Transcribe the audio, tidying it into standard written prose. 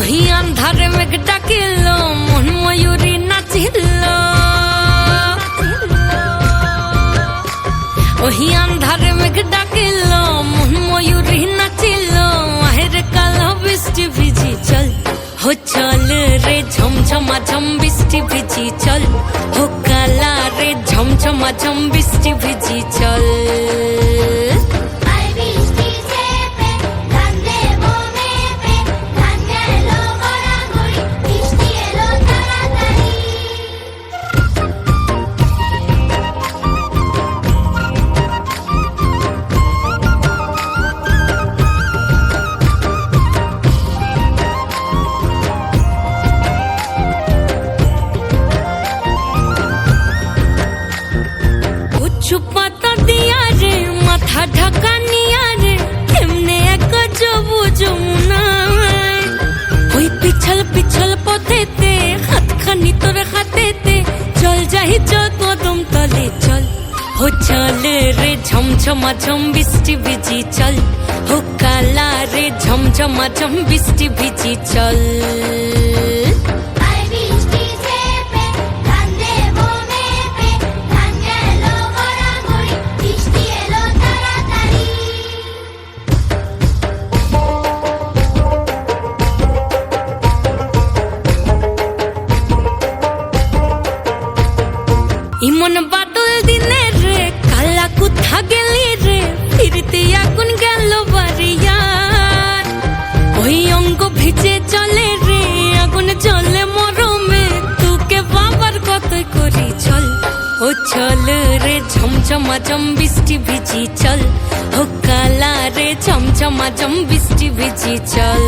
ওই আন্ধারে মেঘ ডাকিল মন ময়ূরী নাচিল ওই আন্ধারে মেঘ ডাকিল মন ময়ূরী নাচিল আহের কালো বৃষ্টি ভিজি চল हो चल रे झमझमा झम बृष्टि भिजी चल हो काला रे झमझमा झम बृष्टि भिजी चल পাতা দিয়া রে মাথা ঢাকা নিয়া রে কেমনে এক যাবো যমুনায় ওই পিছল পিছল পথেতে হাতখানি তোর হাতেতে চল যাই চল কদম তলে চল हो चल रे झमझमा झम बृष्टि भिजी चल हो काला रे झमझमा झम बृष्टि भिजी चल ইমন বাদল দিনে রে কালা কোথা গেলি রে ফিরতে আগুন গেল বাড়িয়ার ওই অঙ্গ ভিজে চলে রে আগুন জ্বলে মরমে তোকে বাবার কতই করি চল ও চল রে ঝমঝমা ঝম বৃষ্টি ভিজি চল ও কালা রে ঝমঝমা ঝম বৃষ্টি ভিজি চল